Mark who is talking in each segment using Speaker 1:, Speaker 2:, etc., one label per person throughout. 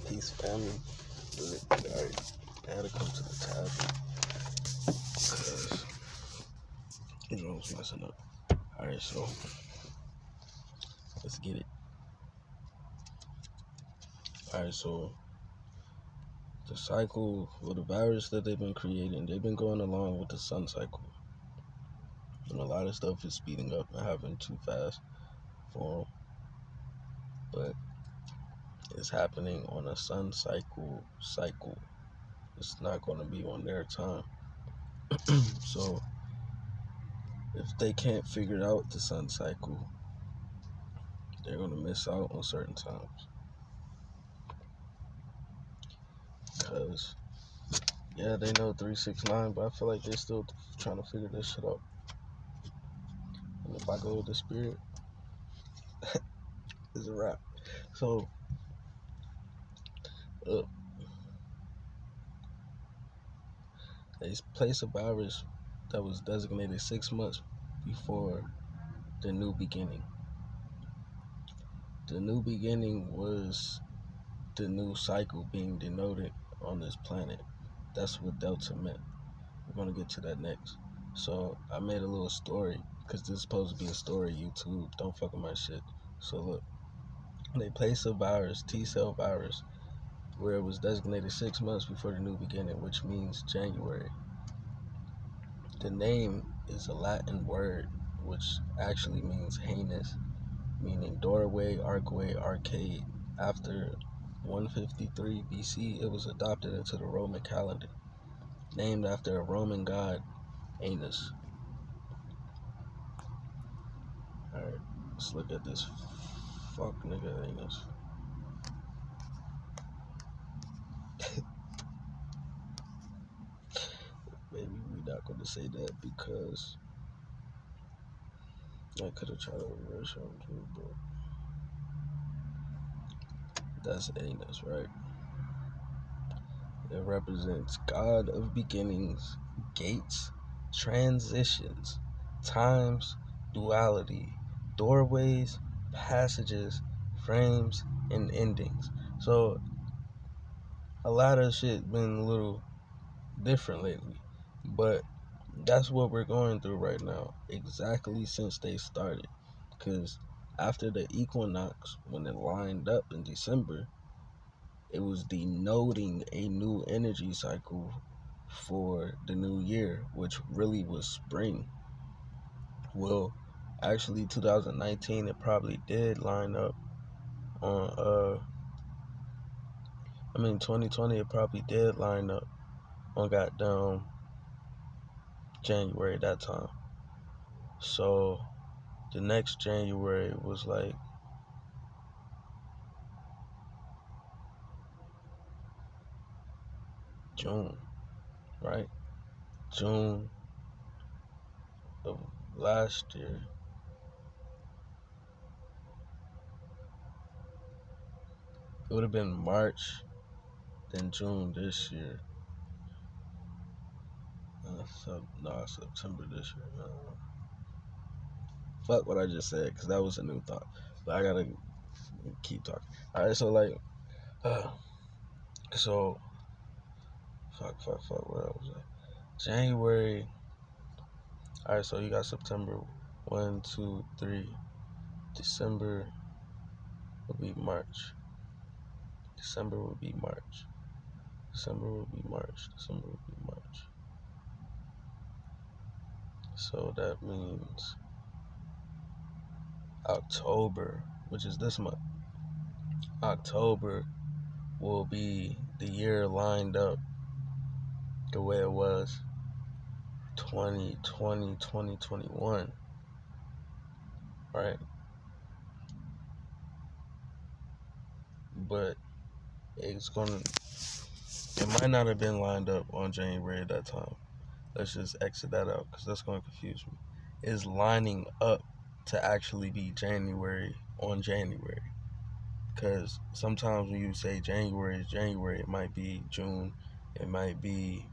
Speaker 1: Peace, family. Alright, I had to come to the tab because it was messing up. Alright, so let's get it. Alright, so the cycle, the virus that they've been creating, they've been going along with the sun cycle. And a lot of stuff is speeding up and happening too fast for them. But it's happening on a sun cycle. It's not going to be on their time. So if they can't figure out the sun cycle, they're going to miss out on certain times. Because, yeah, they know 369, but I feel like they're still trying to figure this shit out. And if I go with the spirit, it's a wrap. So, they placed a virus that was designated 6 months before the new beginning. The new beginning was the new cycle being denoted on this planet. That's what Delta meant. We're going to get to that next. So I made a little story because this is supposed to be a story. YouTube, don't fuck with my shit. So look, they placed a virus, T-cell virus, where it was designated 6 months before the new beginning, which means January. The name is a Latin word which actually means heinous, meaning doorway, archway, arcade. After 153 BC, it was adopted into the Roman calendar, named after a Roman god, Anus. Alright, let's look at this fuck nigga Anus. Maybe we're not gonna say that because I could have tried to reverse him too, but that's Anus, right? It represents God of beginnings, gates, transitions, times, duality, doorways, passages, frames, and endings. So a lot of shit been a little different lately, but that's what we're going through right now, exactly since they started. Because after the equinox, when it lined up in December, it was denoting a new energy cycle for the new year, which really was spring. Well, actually 2019 it probably did line up on 2020 it probably did line up on goddamn January that time. So the next January was like June, right? June of last year. It would have been March, then June this year. September this year. Fuck what I just said, because that was a new thought. But I gotta keep talking. Alright, so like, so, fuck, where was I? January. Alright, so you got September 1, 2, 3. December would be March. December would be March. December would be March. December would be March. So that means October, which is this month. October will be the year lined up the way it was 2020, 2021, right? But it might not have been lined up on January at that time. Let's just exit that out because that's going to confuse me. It's lining up to actually be January on January. Because sometimes when you say January is January, it might be June, it might be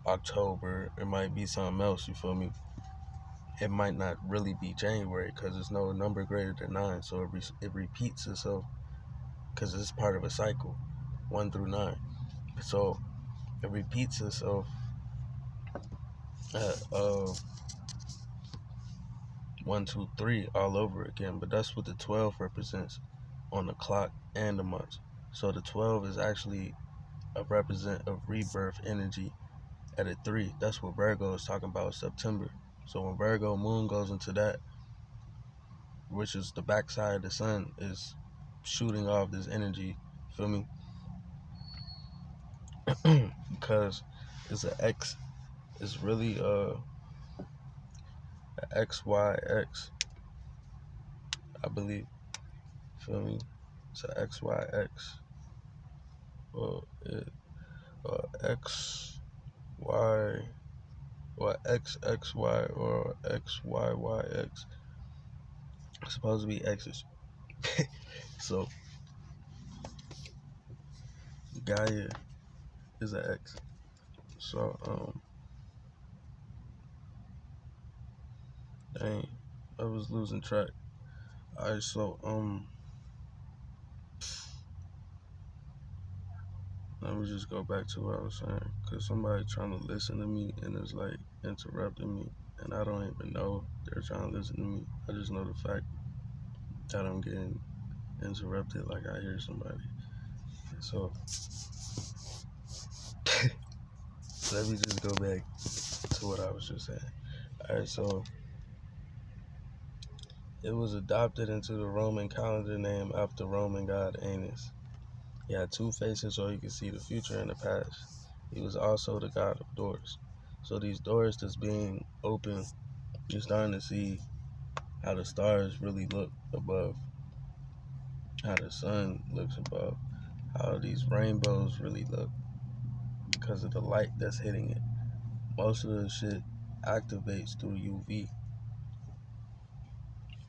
Speaker 1: October, it might be something else, you feel me? It might not really be January because there's no number greater than 9, so it repeats itself because it's part of a cycle, 1 through 9. So it repeats itself at 1, 2, 3 all over again. But that's what the 12 represents on the clock and the months. So the 12 is actually a represent of rebirth energy at a 3. That's what Virgo is talking about, September. So when Virgo moon goes into that, which is the backside of the sun, is shooting off this energy, feel me? Because it's an X, it's really a XYX, I believe, feel me? It's a XYX, or XY, or XXY, or XYYX. It's supposed to be X's. So Gaia is an X. So dang, I was losing track. Alright, so let me just go back to what I was saying, cause somebody trying to listen to me and it's like interrupting me, and I don't even know they're trying to listen to me. I just know the fact that I'm getting interrupted, like I hear somebody. So let me just go back to what I was just saying. Alright, so it was adopted into the Roman calendar named after Roman god Anus. He had 2 faces so he could see the future and the past. He was also the god of doors. So these doors that's being opened, you're starting to see how the stars really look above, how the sun looks above, how these rainbows really look because of the light that's hitting it. Most of the shit activates through UV.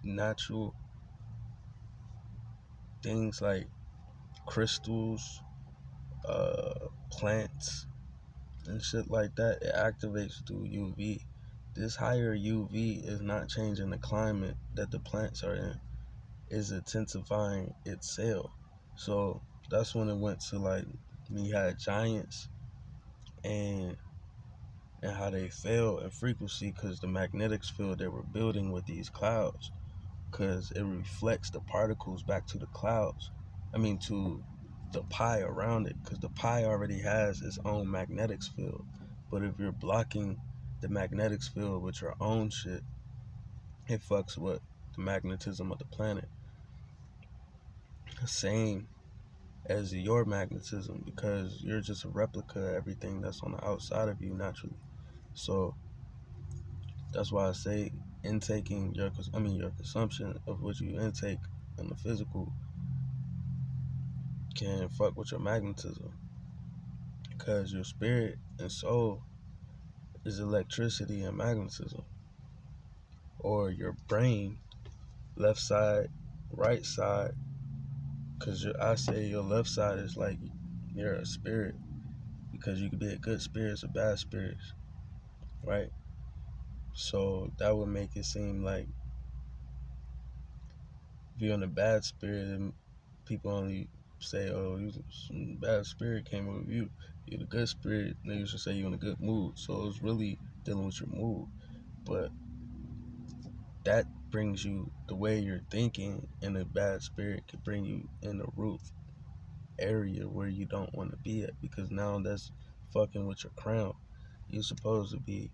Speaker 1: Natural things like crystals, plants, and shit like that, it activates through UV. This higher UV is not changing the climate that the plants are in, is intensifying itself. So that's when it went to like, we had giants and how they fell in frequency because the magnetic field they were building with these clouds, because it reflects the particles back to the clouds. I mean, to the pie around it, because the pie already has its own magnetic field. But if you're blocking the magnetic field with your own shit, it fucks with the magnetism of the planet. Same as your magnetism, because you're just a replica of everything that's on the outside of you naturally. So that's why I say intaking your consumption of what you intake in the physical can fuck with your magnetism, because your spirit and soul is electricity and magnetism. Or your brain, left side, right side, because I say your left side is like you're a spirit, because you could be a good spirit or bad spirits, right? So that would make it seem like if you're in a bad spirit, and people only say, oh, some bad spirit came over you. You're the good spirit, then you should say you're in a good mood. So it's really dealing with your mood. But that brings you, the way you're thinking in a bad spirit could bring you in the root area where you don't want to be at, because now that's fucking with your crown. You're supposed to be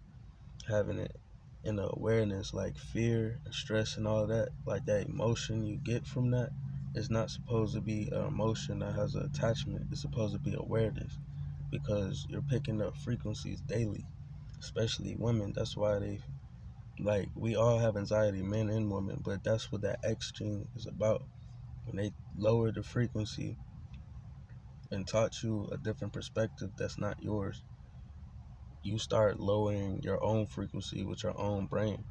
Speaker 1: having it in the awareness, like fear and stress and all that, like that emotion you get from that. It's not supposed to be an emotion that has an attachment. It's supposed to be awareness, because you're picking up frequencies daily, especially women. That's why they, like, we all have anxiety, men and women, but that's what that X gene is about. When they lower the frequency and taught you a different perspective that's not yours, you start lowering your own frequency with your own brain.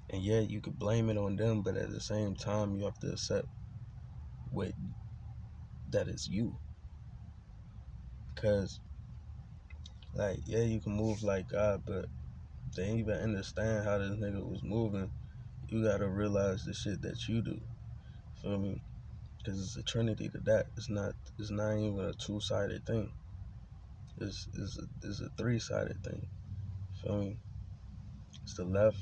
Speaker 1: And yeah, you could blame it on them, but at the same time, you have to accept what that is you. Because, like, yeah, you can move like God, but they ain't even understand how this nigga was moving. You gotta realize the shit that you do. Feel me? because it's a trinity to that. It's not even a two-sided thing. It's a three-sided thing. Feel me? It's the left,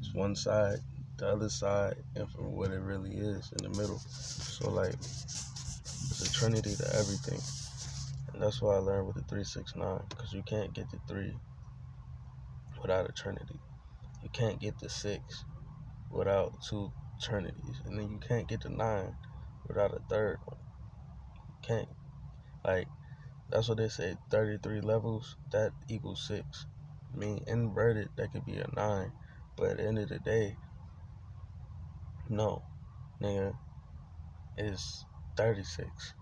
Speaker 1: it's one side, the other side, and for what it really is in the middle. So like, it's a trinity to everything. And that's why I learned with the 369, because you can't get the 3 without a trinity. You can't get the 6 without 2 trinities. And then you can't get the 9 without a third one. You can't. Like, that's what they say, 33 levels, that equals 6. I mean, inverted, that could be a 9. But at the end of the day, no, nigga, it's 36.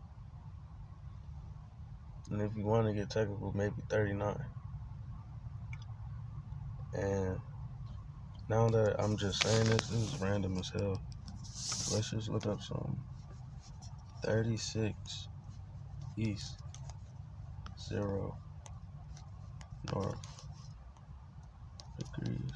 Speaker 1: And if you want to get technical, maybe 39. And now that I'm just saying this is random as hell. Let's just look up some 36 east, 0 north degrees.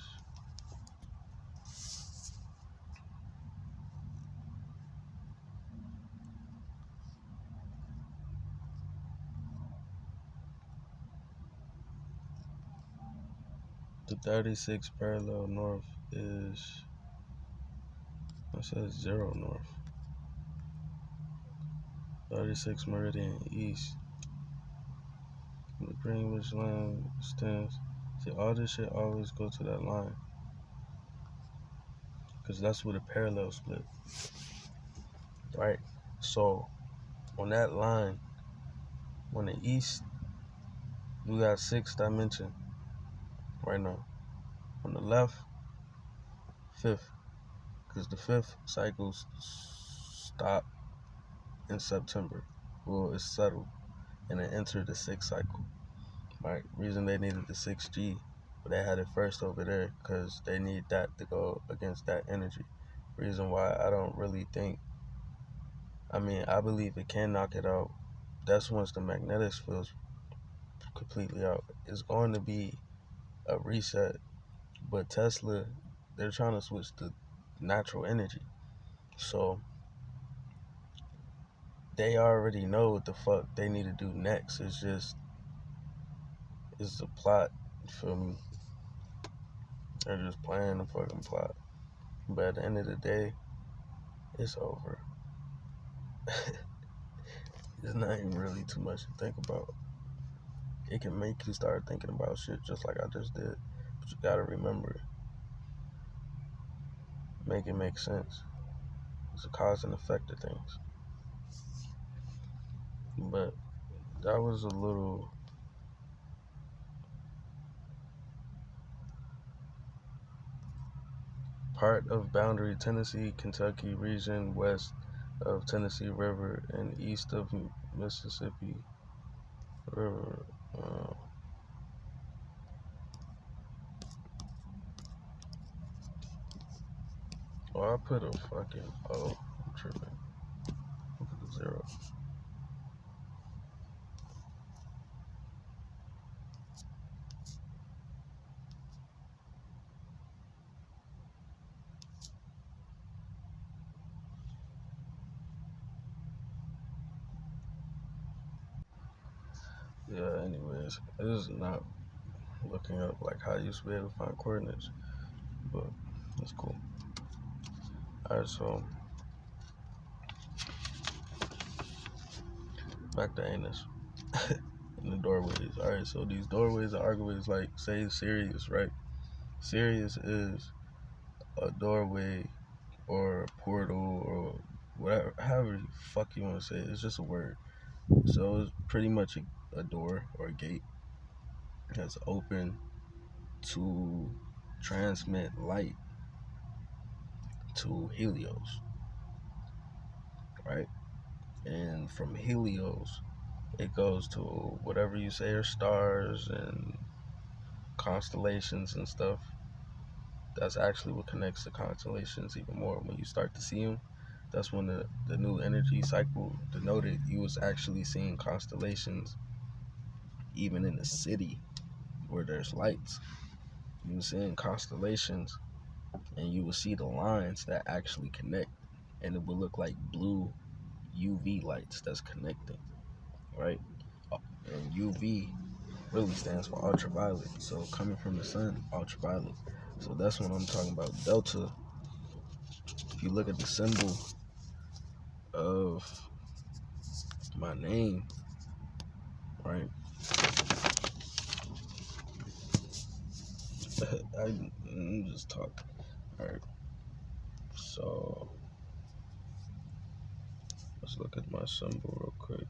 Speaker 1: The 36 parallel north is, it says 0 north. 36 meridian east. The Greenwich line extends. See, all this shit always go to that line. Because that's where the parallel split. Right? So, on that line, on the east, you got 6 dimension right now. On the left, 5th. Because the 5th cycles stop in September. Well, it's settled. And it entered the 6th cycle. Right? Reason they needed the 6G, but they had it first over there because they need that to go against that energy. Reason why I don't really think, I mean, I believe it can knock it out. That's once the magnetic field's completely out. It's going to be a reset, but Tesla, they're trying to switch to natural energy. So they already know what the fuck they need to do next. It's just, it's a plot, you feel me? They're just playing the fucking plot. But at the end of the day, it's over. It's not even really too much to think about. It can make you start thinking about shit just like I just did. But you gotta remember, make it make sense. It's a cause and effect of things. But that was a little part of Boundary, Tennessee, Kentucky region, west of Tennessee River and east of Mississippi River. Oh, I put a fucking, oh, I'm tripping. I put a 0. Yeah, anyways, this is not looking up like how you used to be able to find coordinates, but that's cool. Alright, so back to anus in the doorways. Alright, so these doorways and archways, like say Sirius, right? Sirius is a doorway or a portal or whatever, however the fuck you want to say it. It's just a word. So it's pretty much a door or a gate that's open to transmit light to Helios, right? And from Helios, it goes to whatever you say are stars and constellations and stuff. That's actually what connects the constellations even more. When you start to see them, that's when the new energy cycle denoted you was actually seeing constellations even in the city where there's lights. You were seeing constellations and you will see the lines that actually connect, and it will look like blue UV lights that's connecting, right? And UV really stands for ultraviolet. So coming from the sun, ultraviolet. So that's what I'm talking about. Delta, if you look at the symbol of my name, right? I'm just talking. All right. So let's look at my symbol real quick.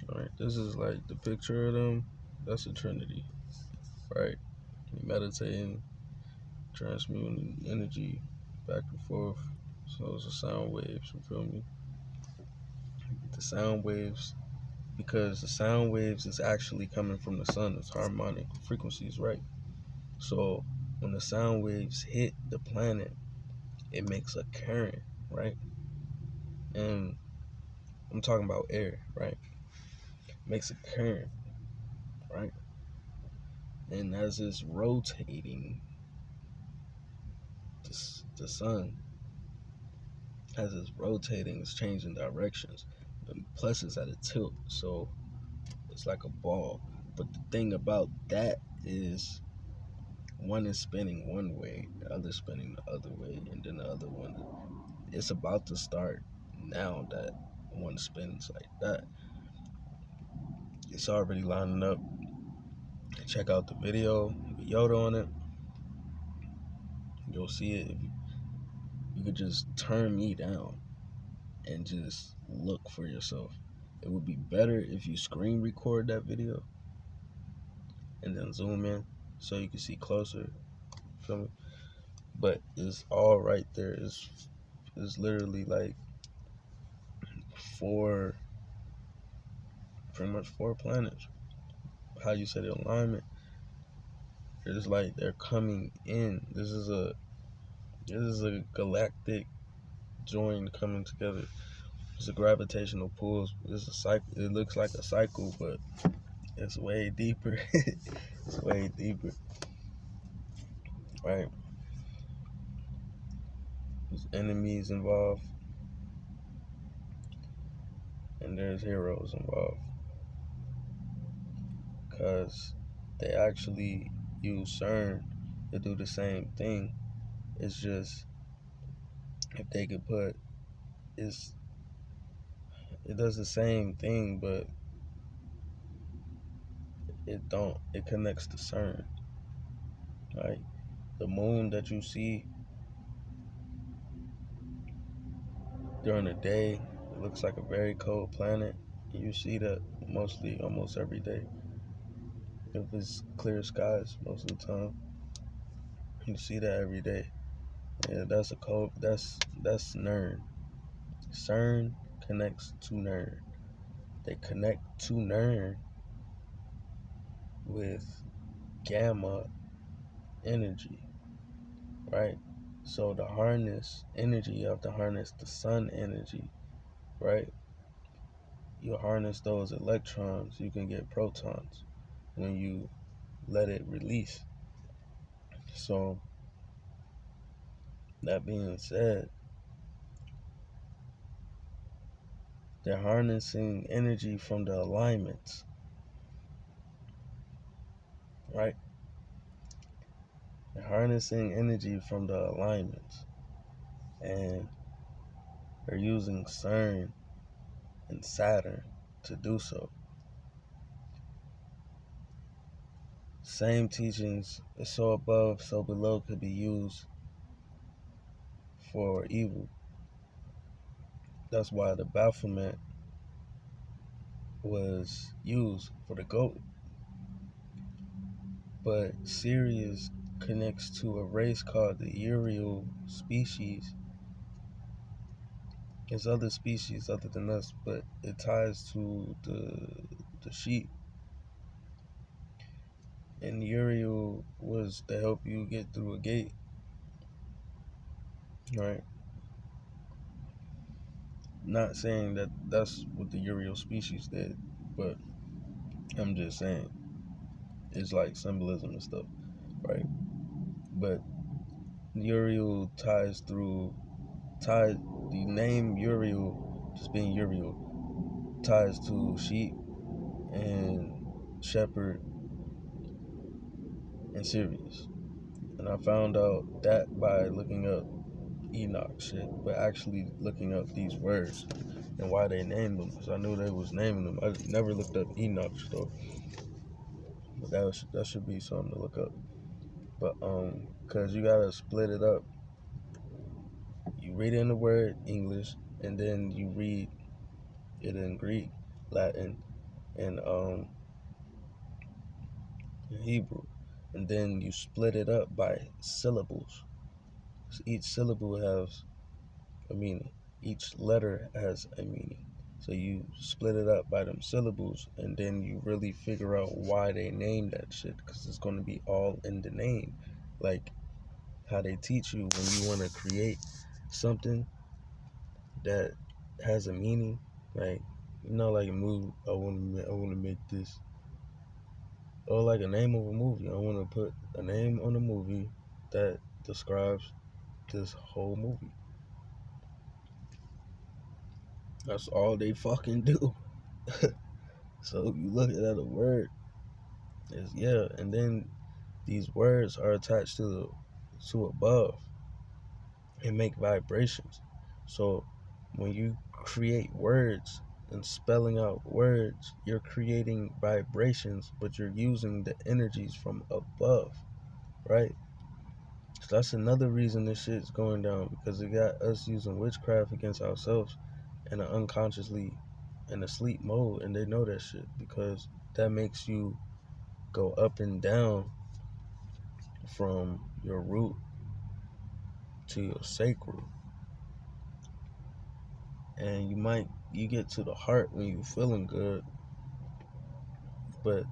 Speaker 1: All right. This is like the picture of them. That's a trinity, right? You're meditating, transmuting energy back and forth. So it's the sound waves. You feel me? The sound waves, because the sound waves is actually coming from the sun. It's harmonic frequencies, right? So when the sound waves hit the planet, it makes a current, right? And I'm talking about air, right? It makes a current, right? And as it's rotating, the sun, as it's rotating, it's changing directions. And plus, it's at a tilt, so it's like a ball. But the thing about that is, one is spinning one way, the other spinning the other way, and then the other one, it's about to start now that one spins like that. It's already lining up. Check out the video with Yoda on it. You'll see it. If you could just turn me down and just look for yourself. It would be better if you screen record that video and then zoom in so you can see closer. Feel me? But it's all right there. It's literally like pretty much four planets. How you said the alignment? It's like they're coming in. This is a galactic join coming together. It's a gravitational pull. It's a cycle. It looks like a cycle, but it's way deeper. It's way deeper, right? There's enemies involved, and there's heroes involved, because they actually use CERN to do the same thing. It's just, if they could put, it's it does the same thing, but it connects to CERN, right? The moon that you see during the day, it looks like a very cold planet. You see that mostly almost every day. If it's clear skies most of the time, you see that every day. Yeah, that's a cold. That's NERN. CERN connects to NERN. They connect to NERN with gamma energy, right? So the harness energy, you have to harness the sun energy, right? You harness those electrons, you can get protons when you let it release. So that being said, they're harnessing energy from the alignments, right? They're harnessing energy from the alignments, and they're using CERN and Saturn to do so. Same teachings, so above, so below, could be used for evil. That's why the Baphomet was used for the goat. But Sirius connects to a race called the Uriel species. There's other species other than us, but it ties to the sheep. And Uriel was to help you get through a gate, right? Not saying that that's what the Uriel species did, but I'm just saying it's like symbolism and stuff, right? But Uriel ties through tied the name Uriel, just being Uriel, ties to sheep and shepherd and Sirius. And I found out that by looking up Enoch shit, but actually looking up these words and why they named them, because I knew they was naming them. I never looked up Enoch though, but that should be something to look up. But cause you gotta split it up. You read in the word English, and then you read it in Greek, Latin, and Hebrew, and then you split it up by syllables. So each syllable has a meaning. Each letter has a meaning. So you split it up by them syllables, and then you really figure out why they named that shit, because it's going to be all in the name. Like how they teach you when you want to create something that has a meaning, like like a movie. I want to make this, or like a name of a movie. I want to put a name on a movie that describes this whole movie. That's all they fucking do. So you look at a word, is and then these words are attached to above and make vibrations. So when you create words and spelling out words, you're creating vibrations, but you're using the energies from above, right? So that's another reason this shit's going down, because it got us using witchcraft against ourselves and unconsciously in a sleep mode, and they know that shit because that makes you go up and down from your root to your sacral. And you get to the heart when you're feeling good, but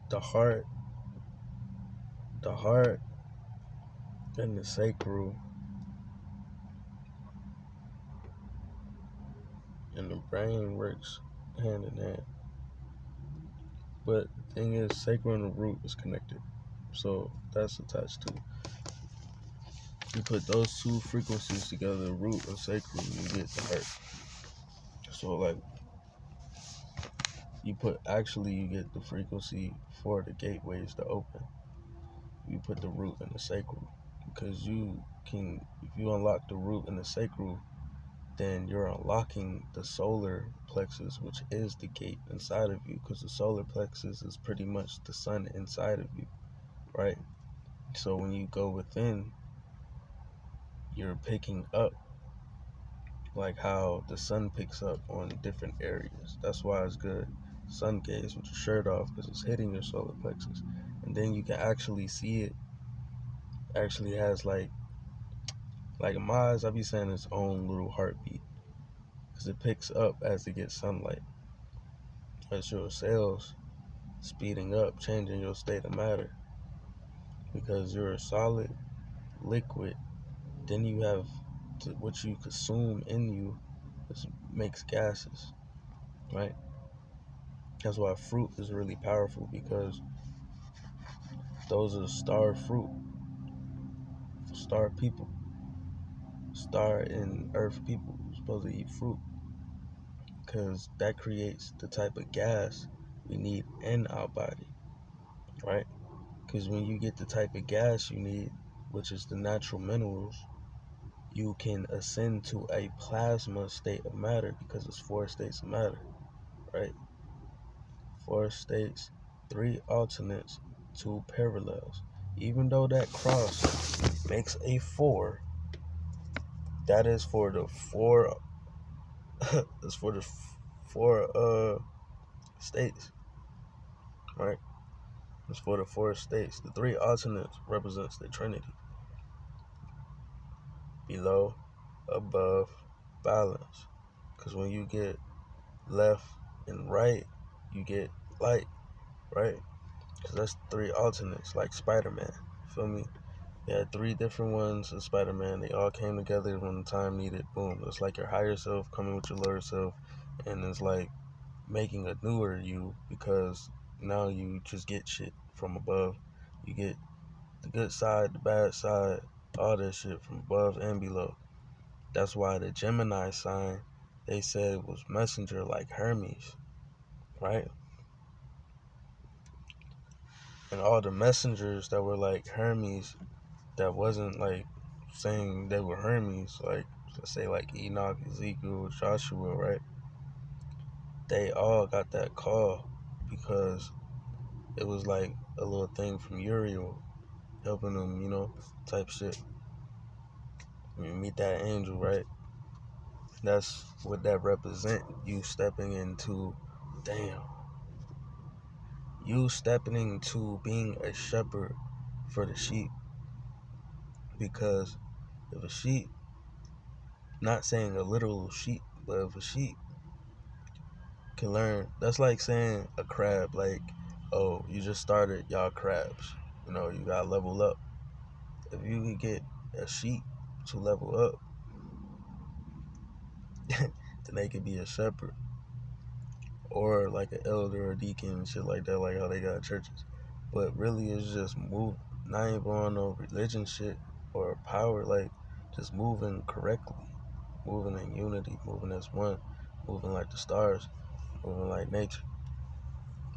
Speaker 1: the heart and the sacral and the brain works hand in hand. But the thing is, sacral and the root is connected, so that's attached to. You put those two frequencies together, root and sacral, you get the heart. So like you get the frequency for the gateways to open. You put the root and the sacral, because if you unlock the root and the sacral, then you're unlocking the solar plexus, which is the gate inside of you, because the solar plexus is pretty much the sun inside of you, right? So when you go within, you're picking up like how the sun picks up on different areas. That's why it's good sun gaze with your shirt off, because it's hitting your solar plexus, and then you can actually see it actually has like in my eyes, I be saying its own little heartbeat, because it picks up as it gets sunlight. That's your cells speeding up, changing your state of matter, because you're a solid liquid. Then you have what you consume in you makes gases, right? That's why fruit is really powerful, because those are star fruit, star people, star and earth people supposed to eat fruit, because that creates the type of gas we need in our body, right? Because when you get the type of gas you need, which is the natural minerals, you can ascend to a plasma state of matter, because it's 4 states of matter, right? 4 states, 3 alternates, 2 parallels. Even though that cross makes a 4, that is for the 4 that's for the 4 states, right? It's for the 4 states. The 3 alternates represents the Trinity. Below, above, balance. Because when you get left and right, you get light, right? Because that's 3 alternates, like Spider-Man. Feel me? You had 3 different ones of Spider-Man. They all came together when the time needed. Boom. It's like your higher self coming with your lower self. And it's like making a newer you, because now you just get shit from above. You get the good side, the bad side, all that shit from above and below. That's why the Gemini sign, they said it was messenger like Hermes, right? And all the messengers that were like Hermes, that wasn't like saying they were Hermes, like let's say like Enoch, Ezekiel, Joshua, right? They all got that call because it was like a little thing from Uriel helping them, type shit. You meet that angel, right? That's what that represent. You stepping into, damn, you stepping into being a shepherd for the sheep. Because if a sheep, not saying a literal sheep, but if a sheep can learn, that's like saying a crab, like, oh, you just started, y'all crabs. You gotta level up. If you can get a sheep to level up, then they could be a shepherd. Or like an elder or deacon and shit like that, like how they got churches. But really, it's just move, not even on no religion shit or power, like just moving correctly, moving in unity, moving as one, moving like the stars, moving like nature,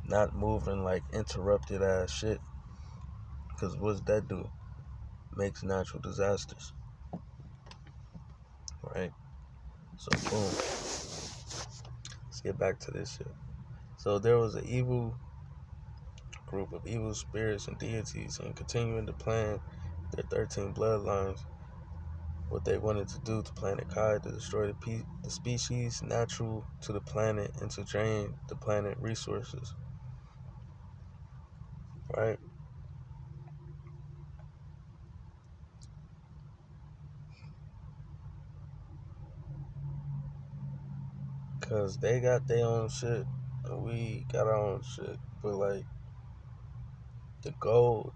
Speaker 1: not moving like interrupted ass shit. Because what's that do? Makes natural disasters, right? So boom, let's get back to this shit. So there was an evil group of evil spirits and deities, and continuing to plan their 13 bloodlines, what they wanted to do to Planet Kai to destroy the species natural to the planet and to drain the planet resources, right? Because they got their own shit and we got our own shit. But like the gold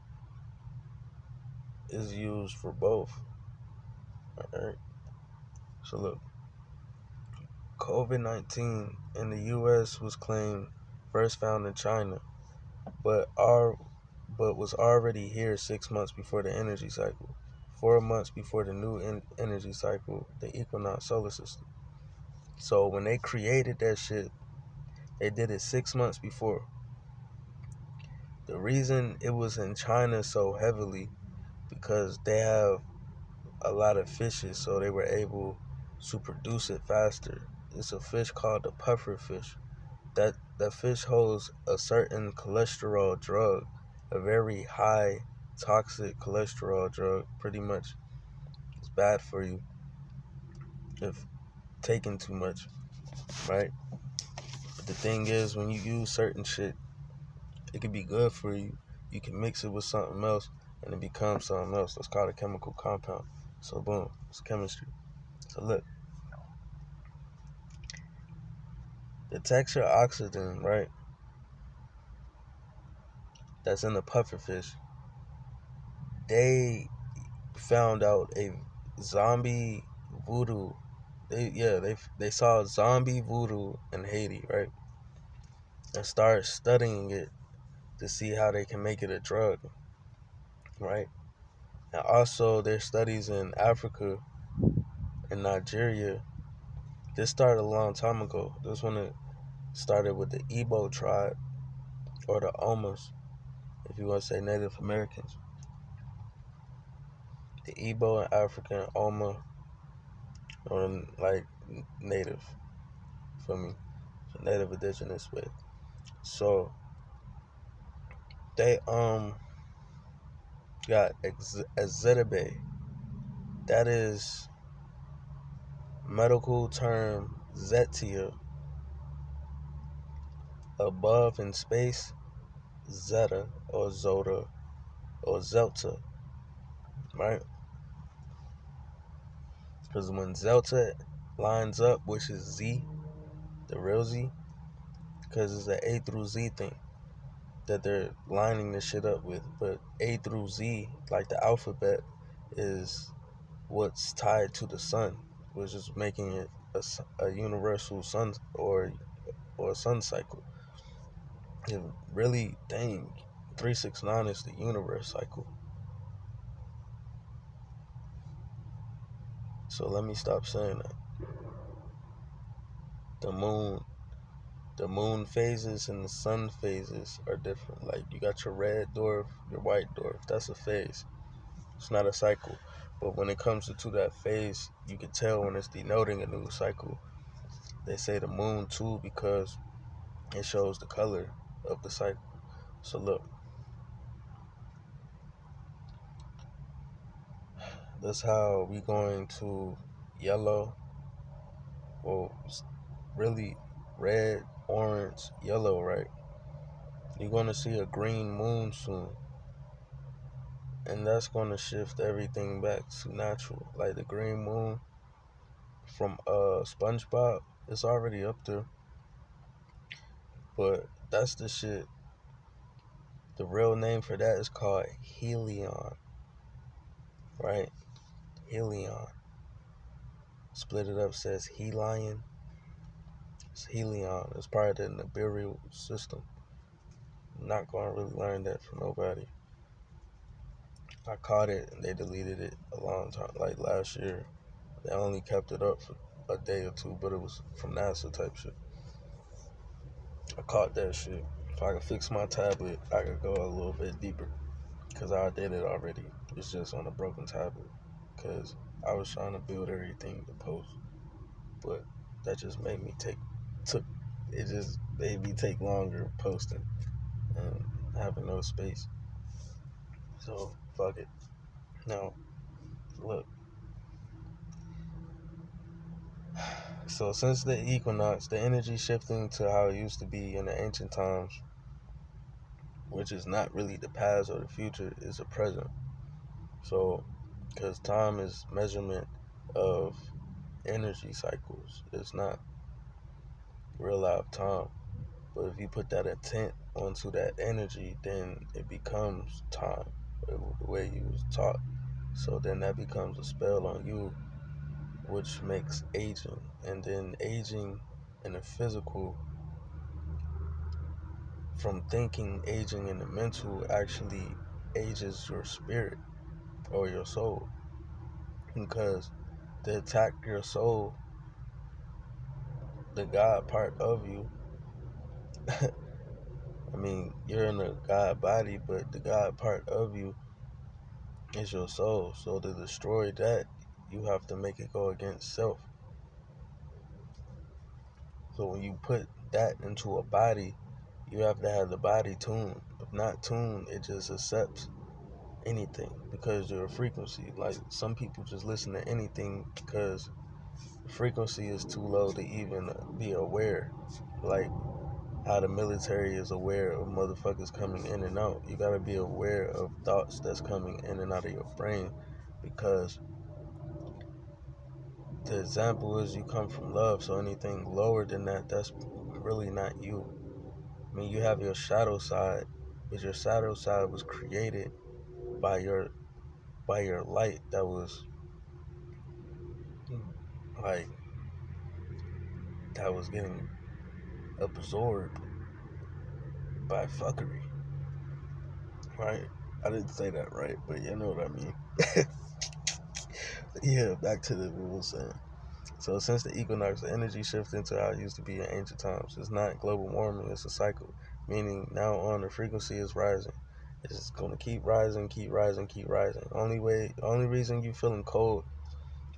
Speaker 1: is used for both, alright? So look, COVID-19 in the US was claimed first found in China, but was already here 6 months before the energy cycle, 4 months before the new energy cycle, the equinox solar system. So when they created that shit, they did it 6 months before. The reason it was in China so heavily because they have a lot of fishes, so they were able to produce it faster. It's a fish called the puffer fish. That fish holds a certain cholesterol drug, a very high toxic cholesterol drug. Pretty much, it's bad for you if taken too much, right? But the thing is, when you use certain shit, it can be good for you. You can mix it with something else, and it becomes something else. That's called a chemical compound. So boom, it's chemistry. So look, the texture oxygen, right? That's in the pufferfish. They found out a zombie voodoo. They saw zombie voodoo in Haiti, right? And started studying it to see how they can make it a drug, right? And also their studies in Africa and Nigeria. This started a long time ago. This one it started with the Igbo tribe or the Omas, if you want to say Native Americans. The Igbo and African Oma or like native for me. So native indigenous way. So they got Ezetibe. That is medical term Zetia. Above in space, Zeta or Zota or Zelta, right? Because when Zelta lines up, which is Z, the real Z, because it's an A through Z thing that they're lining this shit up with. But A through Z, like the alphabet, is what's tied to the sun, which is making it a universal sun or sun cycle. It really, dang, 369 is the universe cycle. So let me stop saying that. The moon The moon phases and the sun phases are different. Like you got your red dwarf, your white dwarf. That's a phase. It's not a cycle. But when it comes to that phase, you can tell when it's denoting a new cycle. They say the moon too because it shows the color of the cycle. So look, that's how we going to yellow. Well, it's really red, orange, yellow, right? You're going to see a green moon soon. And that's going to shift everything back to natural. Like the green moon from SpongeBob, it's already up there. But that's the shit. The real name for that is called Helion, right? Helion. Split it up says Helion. It's Helion. It's part of the Nibiru system. I'm not going to really learn that from nobody. I caught it and they deleted it a long time, like last year. They only kept it up for a day or two, but it was from NASA type shit. I caught that shit. If I could fix my tablet, I could go a little bit deeper. Because I did it already. It's just on a broken tablet. Because I was trying to build everything to post. But that just made me it just made me take longer posting and having no space. So, fuck it. Now, look. So, since the equinox, the energy shifting to how it used to be in the ancient times, which is not really the past or the future, is the present. So, because time is measurement of energy cycles, it's not real life time. But if you put that intent onto that energy, then it becomes time, the way you was taught. So then that becomes a spell on you, which makes aging. And then aging in the physical, from thinking aging in the mental, actually ages your spirit or your soul. Because to attack your soul, the God part of you, I mean, you're in a God body, but the God part of you is your soul. So to destroy that, you have to make it go against self. So when you put that into a body, you have to have the body tuned. If not tuned, it just accepts anything because you're a frequency. Like some people just listen to anything because the frequency is too low to even be aware. Like how the military is aware of motherfuckers coming in and out. You gotta be aware of thoughts that's coming in and out of your brain because the example is you come from love, so anything lower than that, that's really not you. I mean, you have your shadow side, but your shadow side was created by your light that was like getting absorbed by fuckery, right? I didn't say that right, but you know what I mean. Yeah, back to the we were saying. So since the equinox, the energy shifts into how it used to be in ancient times. It's not global warming, it's a cycle. Meaning now on the frequency is rising. It's gonna keep rising, keep rising, keep rising. Only reason you feeling cold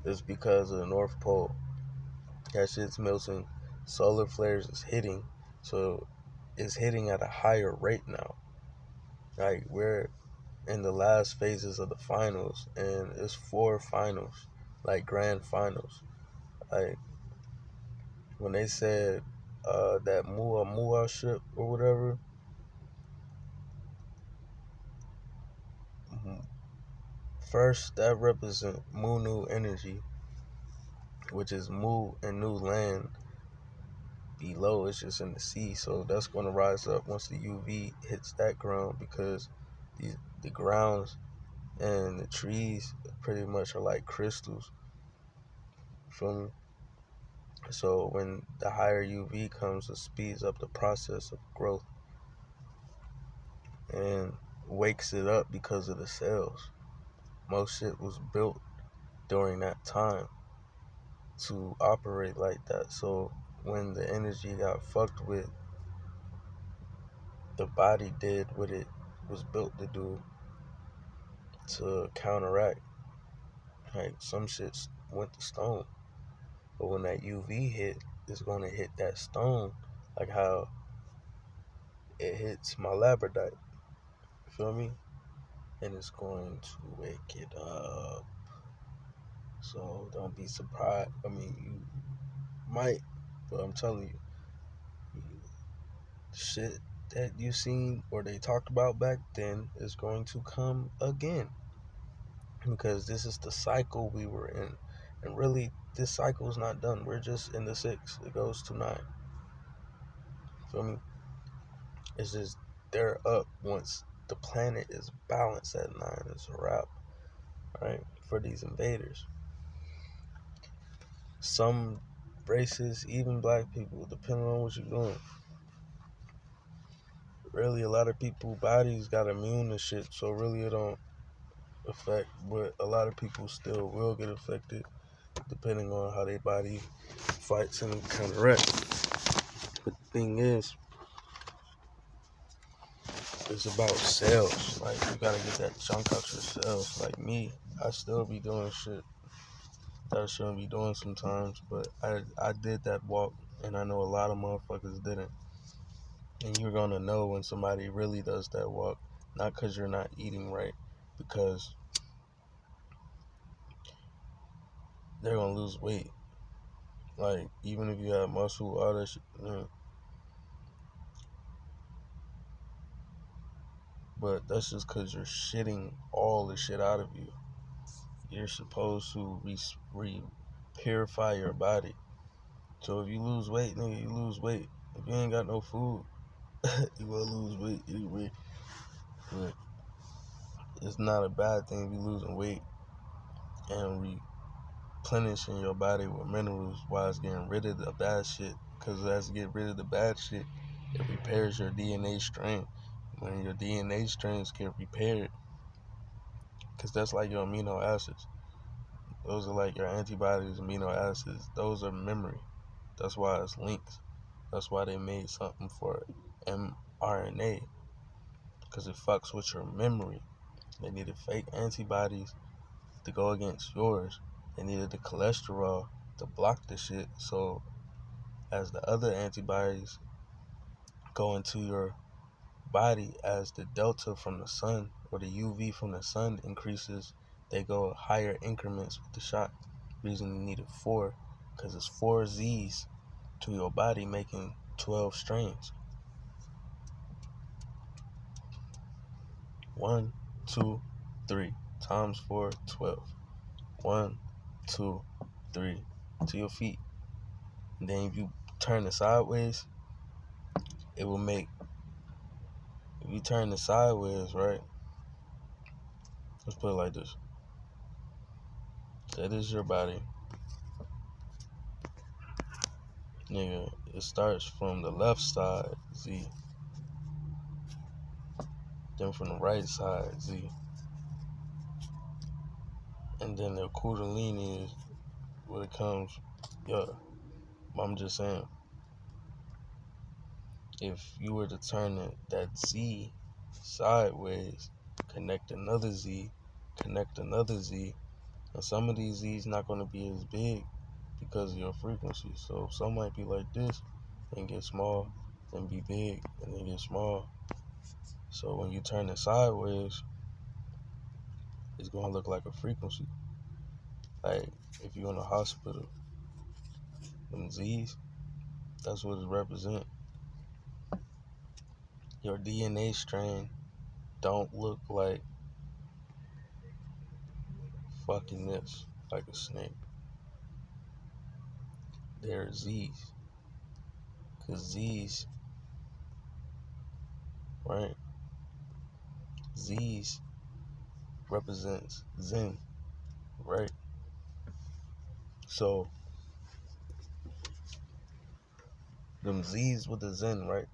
Speaker 1: is because of the North Pole. That shit's melting. Solar flares is hitting. So it's hitting at a higher rate now. Like we're in the last phases of the finals and it's 4 finals. Like grand finals. Like when they said that Mua ship or whatever, first that represent Mu energy, which is Mu and new land. Below it's just in the sea, so that's going to rise up once the UV hits that ground because the grounds and the trees pretty much are like crystals. Feel me? So when the higher UV comes, it speeds up the process of growth and wakes it up because of the cells. Most shit was built during that time. to operate like that. So when the energy got fucked with, the body did what it was built to do to counteract. Like some shit went to stone. But when that UV hit, it's gonna hit that stone like how it hits my labradorite. You feel me? And it's going to wake it up. So don't be surprised. I mean, you might, but I'm telling you, the shit that you seen or they talked about back then is going to come again, because this is the cycle we were in. And really, this cycle is not done. We're just in the 6. It goes to 9. Feel me? It's just they're up once the planet is balanced at 9. It's a wrap, right? For these invaders. Some races, even black people, depending on what you're doing. Really, a lot of people bodies got immune to shit, so really it don't affect, but a lot of people still will get affected depending on how their body fights and counteract. But the thing is, it's about cells. Like, you gotta get that junk out your cells. Like me, I still be doing shit that I shouldn't be doing sometimes, but I did that walk, and I know a lot of motherfuckers didn't. And you're gonna know when somebody really does that walk, not because you're not eating right, because they're gonna lose weight. Like, even if you have muscle, all that shit, but that's just because you're shitting all the shit out of you. You're supposed to purify your body. So if you lose weight, nigga, you lose weight. If you ain't got no food, you will lose weight anyway. But it's not a bad thing if you losing weight and replenishing your body with minerals while it's getting rid of the bad shit. Because as you get rid of the bad shit, it repairs your DNA strain. When your DNA strains get repaired, because that's like your amino acids. Those are like your antibodies, amino acids. Those are memory. That's why it's links. That's why they made something for mRNA, because it fucks with your memory. They needed fake antibodies to go against yours. They needed the cholesterol to block the shit. So as the other antibodies go into your body, as the delta from the sun or the UV from the sun increases, they go higher increments with the shot. Reason you needed 4, because it's 4 Z's to your body, making 12 strains. 1, 2, 3 times 4, 12. 1, 2, 3 to your feet. And then if you turn it sideways, it will make, if you turn it sideways, right? Let's put it like this. That is your body. Nigga, it starts from the left side, Z. Then from the right side, Z. And then the Kundalini is where it comes. Yeah, I'm just saying, if you were to turn that Z sideways, connect another Z, and some of these Z's not going to be as big because of your frequency. So some might be like this and get small, then be big, and then get small. So when you turn it sideways, it's going to look like a frequency. Like if you're in a hospital, them Z's, that's what it represents. Your DNA strain don't look like fucking this, like a snake. They're Z's. Because Z's, right? Z's represents Zen, right? So them Z's with the Zen, right?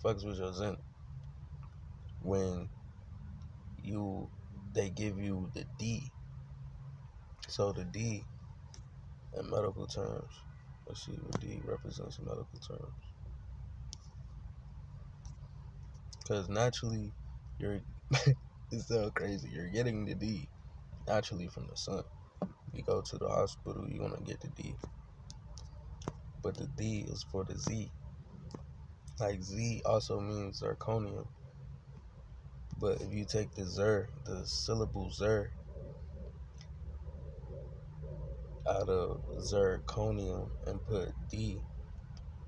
Speaker 1: Fucks with your Zen. When they give you the D. So the D in medical terms. Let's see what D represents in medical terms. Because naturally, you're it's so crazy. You're getting the D naturally from the sun. You go to the hospital, you're gonna get the D. But the D is for the Z. Like Z also means zirconium. But if you take the the syllable zer out of zirconium and put D,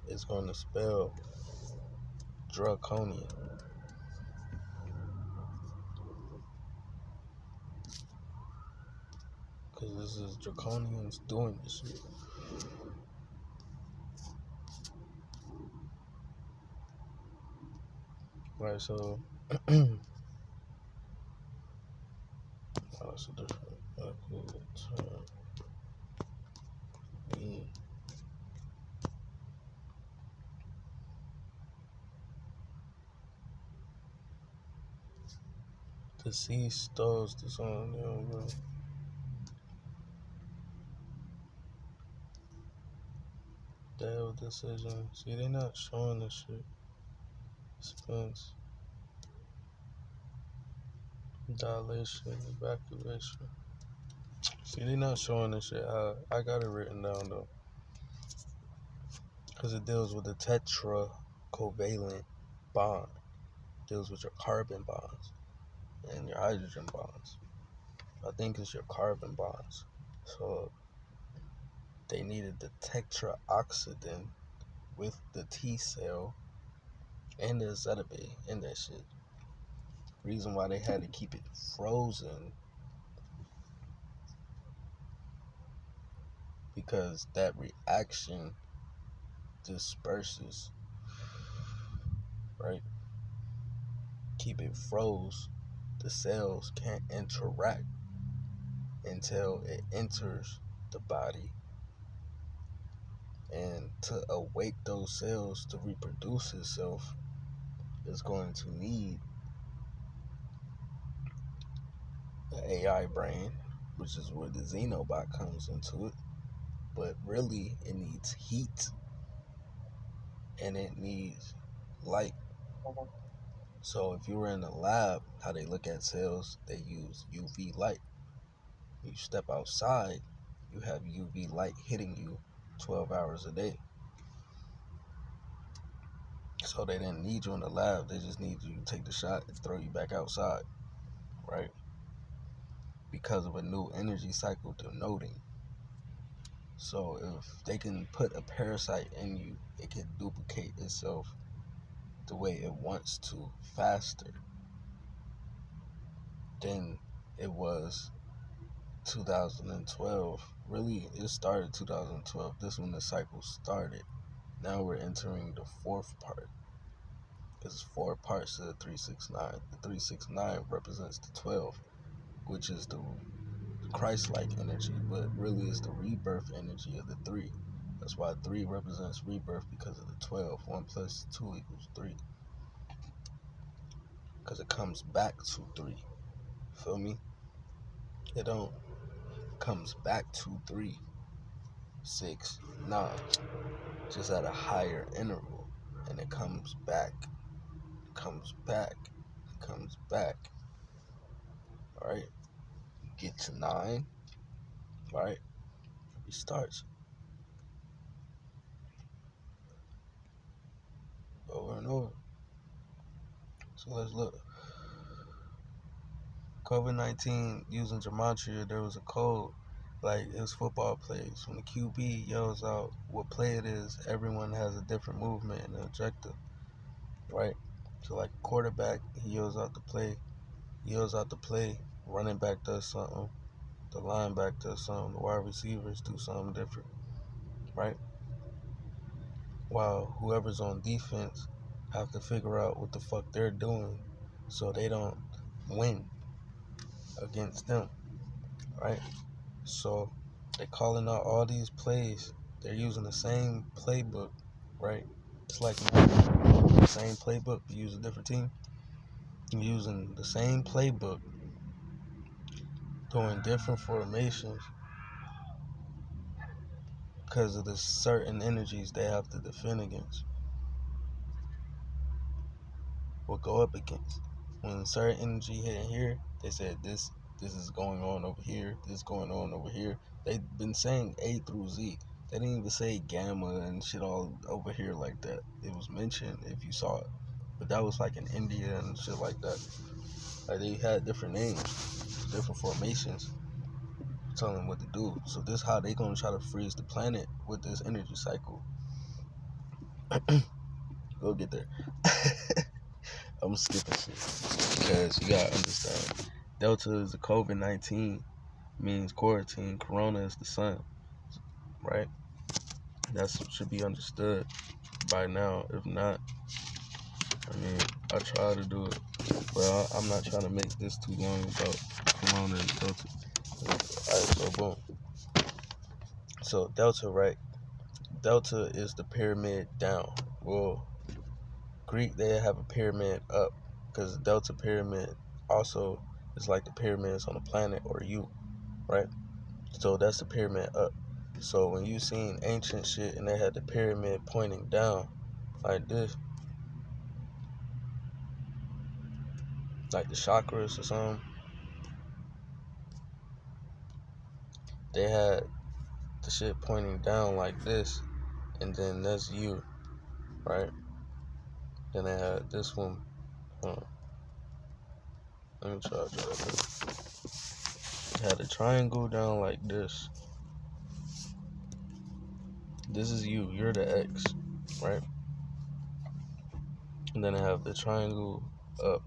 Speaker 1: it's going to spell draconium. Because this is draconians doing this shit. Right, so that's a different medical term. Deceased stores the song. Dale decision. See, they not showing this shit. Spence. Dilation, evacuation. See, they not showing this shit. I got it written down though. Because it deals with the tetracovalent bond. It deals with your carbon bonds and your hydrogen bonds. I think it's your carbon bonds. So they needed the tetraoxidant with the T cell and the Zetabe in that shit. Reason why they had to keep it frozen because that reaction disperses, right? Keep it froze. The cells can't interact until it enters the body. And to awake those cells to reproduce itself is going to need an AI brain, which is where the Xenobot comes into it. But really, it needs heat and it needs light. So if you were in a lab, how they look at cells, they use UV light. You step outside, you have UV light hitting you 12 hours a day. So they didn't need you in the lab, they just need you to take the shot and throw you back outside, right? Because of a new energy cycle denoting. So if they can put a parasite in you, it can duplicate itself the way it wants to faster than it was 2012. Really, it started 2012. This when the cycle started. Now we're entering the fourth part. There's 4 parts to the 369. The 369 represents the 12, which is the Christ-like energy, but really is the rebirth energy of the 3. That's why 3 represents rebirth because of the 12. 1 plus 2 equals 3. Because it comes back to 3. Feel me? It don't comes back to 3, 6, 9. Just at a higher interval. And it comes back. Comes back. Comes back. Alright? Get to 9. Right? It restarts. Over and over. So let's look. COVID-19 using gematria, there was a code. Like it was football plays. When the QB yells out what play it is, everyone has a different movement and objective. Right? So like quarterback, he yells out the play, running back does something, the linebacker does something, the wide receivers do something different. Right? While whoever's on defense have to figure out what the fuck they're doing so they don't win against them, right? So they're calling out all these plays. They're using the same playbook, right? It's like the same playbook, but use a different team. You're using the same playbook, doing different formations, because of the certain energies they have to defend against or go up against. When certain energy hit here, they said this is going on over here, this is going on over here. They've been saying A through Z. They didn't even say gamma and shit all over here like that. It was mentioned if you saw it. But that was like in India and shit like that. Like they had different names, different formations, telling them what to do. So this how they gonna try to freeze the planet with this energy cycle. Go get there. I'm skipping shit because you gotta understand. Delta is the COVID-19, means quarantine. Corona is the sun, right? That should be understood by now. If not, I mean, I try to do it, but I'm not trying to make this too long about Corona and Delta. Alright, so boom. So Delta, right? Delta is the pyramid down. Well, Greek, they have a pyramid up because the Delta pyramid also is like the pyramids on the planet or you, right? So that's the pyramid up. So when you seen ancient shit and they had the pyramid pointing down like this, like the chakras or something, they had the shit pointing down like this, and then that's you, right? Then they had this one. Let me try to draw that. They had a triangle down like this. This is you. You're the X, right? And then I have the triangle up.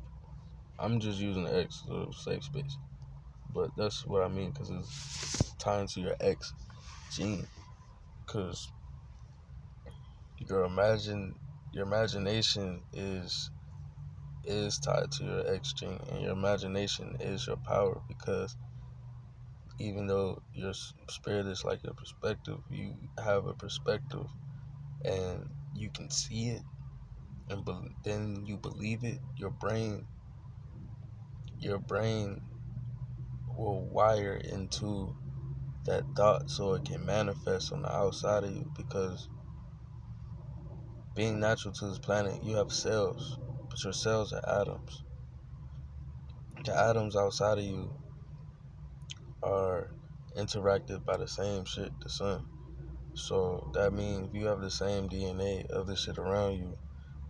Speaker 1: I'm just using the X as a safe space, but that's what I mean because it's tying to your X gene. Because your imagination is tied to your X gene, and your imagination is your power. Because even though your spirit is like your perspective, you have a perspective, and you can see it, and then you believe it. Your brain will wire into that thought so it can manifest on the outside of you. Because being natural to this planet, you have cells, but your cells are atoms. The atoms outside of you are interacted by the same shit, the sun. So that means if you have the same DNA of the shit around you,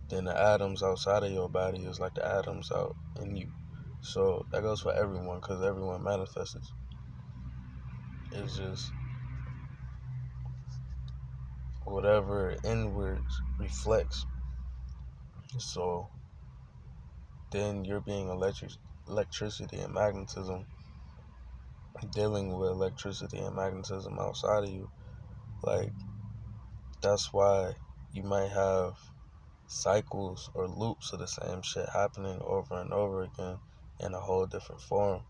Speaker 1: then the atoms outside of your body is like the atoms out in you. So that goes for everyone because everyone manifests. It's just whatever inwards reflects. So then you're being electricity and magnetism, dealing with electricity and magnetism outside of you. Like, that's why you might have cycles or loops of the same shit happening over and over again in a whole different form,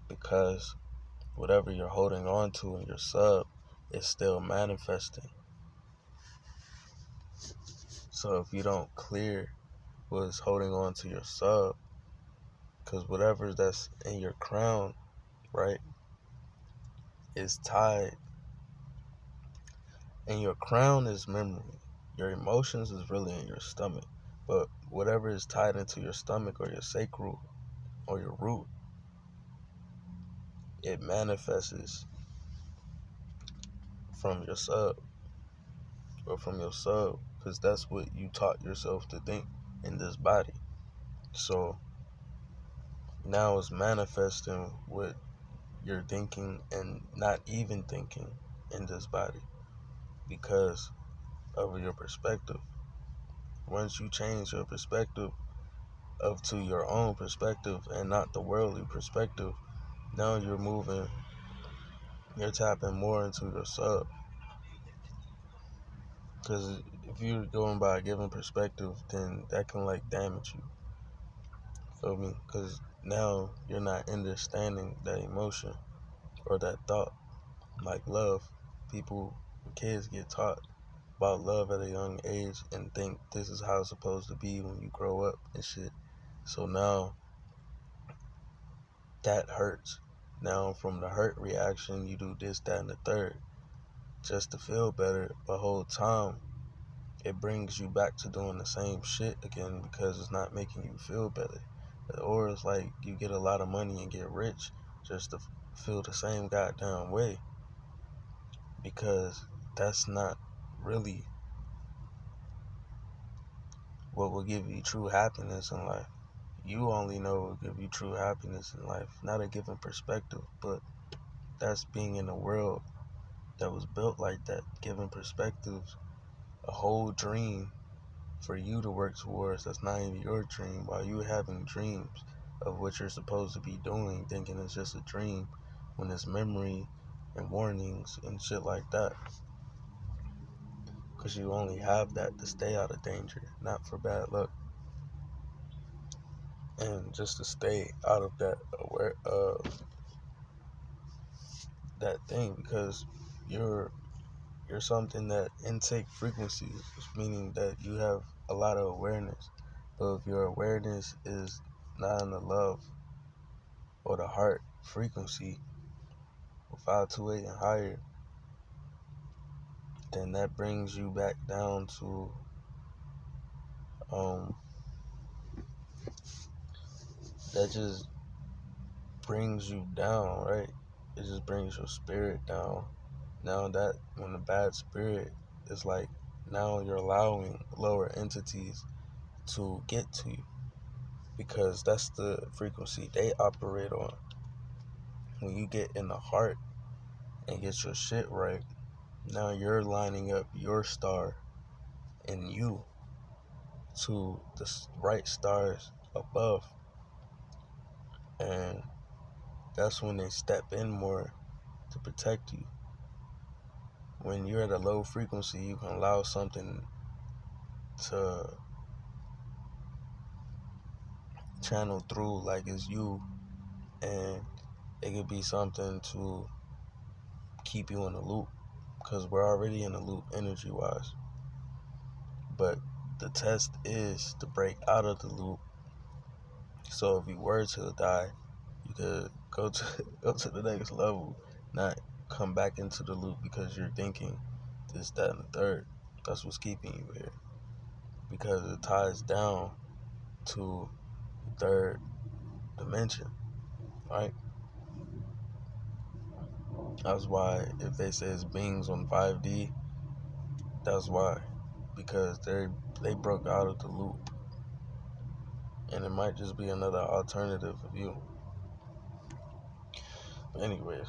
Speaker 1: because whatever you're holding on to in your sub is still manifesting. So if you don't clear what's holding on to your sub, because whatever that's in your crown, right, is tied. And your crown is memory. Your emotions is really in your stomach. But whatever is tied into your stomach or your sacral or your root, it manifests from your sub or from your sub, because that's what you taught yourself to think in this body. So now it's manifesting what you're thinking and not even thinking in this body because of your perspective. Once you change your perspective to your own perspective and not the worldly perspective, now you're tapping more into your sub. Because if you're going by a given perspective, then that can like damage you. Feel me? Because now you're not understanding that emotion or that thought. Like love, kids get taught about love at a young age and think this is how it's supposed to be when you grow up and shit. So now that hurts. Now from the hurt reaction, you do this, that, and the third. just to feel better, the whole time it brings you back to doing the same shit again because it's not making you feel better. Or it's like you get a lot of money and get rich just to feel the same goddamn way, because that's not really what will give you true happiness in life. You only know what will give you true happiness in life, not a given perspective, but that's being in a world that was built like that, given perspectives, a whole dream for you to work towards that's not even your dream, while you having dreams of what you're supposed to be doing, thinking it's just a dream when it's memory and warnings and shit like that. Because you only have that to stay out of danger, not for bad luck. And just to stay out of that that thing, because you're something that intake frequencies, meaning that you have a lot of awareness. But if your awareness is not in the love or the heart frequency, 528 and higher, then that brings you back down to that just brings you down, right? It just brings your spirit down. Now that when the bad spirit is like, now you're allowing lower entities to get to you, because that's the frequency they operate on. When you get in the heart and get your shit right, now you're lining up your star and you to the right stars above, and that's when they step in more to protect you. When you're at a low frequency, you can allow something to channel through like it's you, and it could be something to keep you in the loop, because we're already in the loop energy wise. But the test is to break out of the loop. So if you were to die, you could go to the next level, not come back into the loop because you're thinking this, that, and the third. That's what's keeping you here, because it ties down to the third dimension, right? That's why if they say it's beings on 5D, that's why, because they broke out of the loop, and it might just be another alternative of you. But anyways,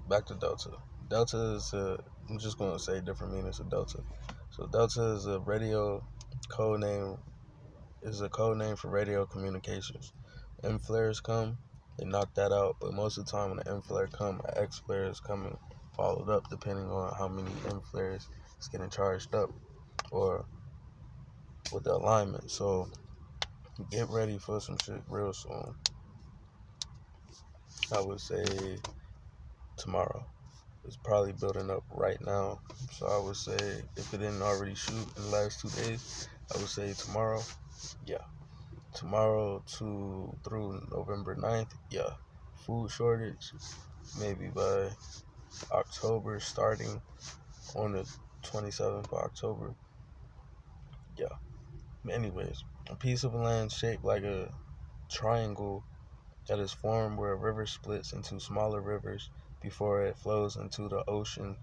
Speaker 1: back to Delta. Delta is I'm just gonna say different meanings of Delta. So Delta is a radio code name, is a code name for radio communications. M flares come, they knock that out, but most of the time when an M flare come, an X flare is coming followed up, depending on how many M flares is getting charged up or with the alignment. So get ready for some shit real soon. I would say tomorrow. It's probably building up right now. So I would say if it didn't already shoot in the last 2 days, I would say tomorrow. Yeah. Tomorrow through November 9th. Yeah. Food shortage. Maybe by October, starting on the 27th of October. Yeah. Anyways, a piece of land shaped like a triangle that is formed where a river splits into smaller rivers before it flows into the ocean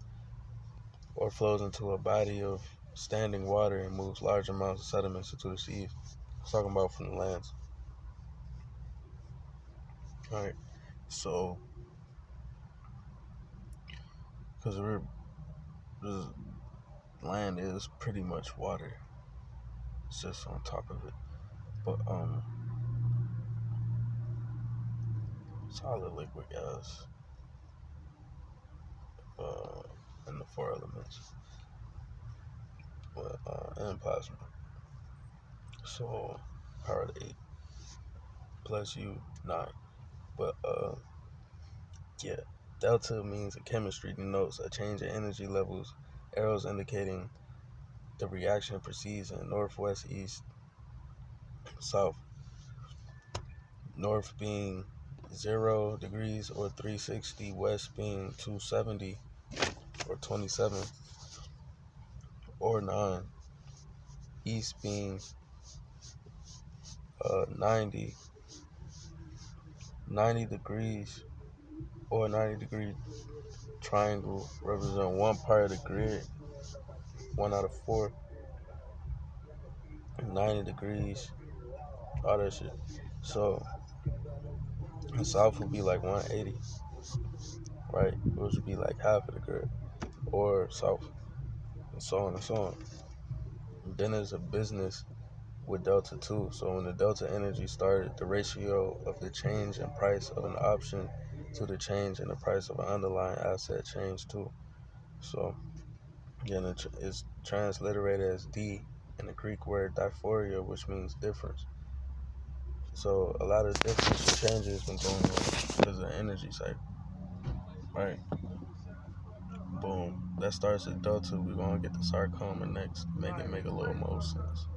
Speaker 1: or flows into a body of standing water and moves large amounts of sediments into the seas. I was talking about from the lands. Alright, so, because the land is pretty much water, it's just on top of it. But, solid, liquid, gas, and the four elements, and plasma. So, power to 8 plus U, 9. But, yeah. Delta means in chemistry denotes a change in energy levels, arrows indicating the reaction proceeds in northwest, east, south. North being 0 degrees or 360, west being 270, or 27 or 9. East being 90 degrees or 90-degree triangle represent one part of the grid, 1 out of 4, 90 degrees, all that shit. So the south would be like 180, right? Which would be like half of the grid, or south, and so on and so on. And then there's a business with Delta 2. So when the Delta energy started, the ratio of the change in price of an option to the change in the price of an underlying asset changed too. So again, it's transliterated as D in the Greek word dysphoria, which means difference. So a lot of difference and changes been going on because of the energy cycle. Right. Boom. That starts at Delta. We're gonna get the sarcoma next. Make it make a little more sense.